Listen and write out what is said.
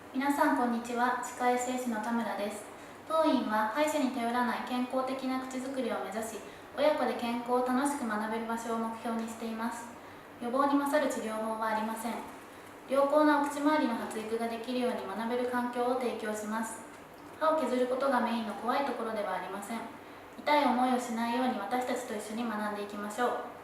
皆さんこんにちは。歯科衛生士の田村です。当院は歯医者に頼らない健康的な口づくりを目指し、親子で健康を楽しく学べる場所を目標にしています。予防に勝る治療法はありません。良好なお口周りの発育ができるように学べる環境を提供します。歯を削ることがメインの怖いところではありません。痛い思いをしないように私たちと一緒に学んでいきましょう。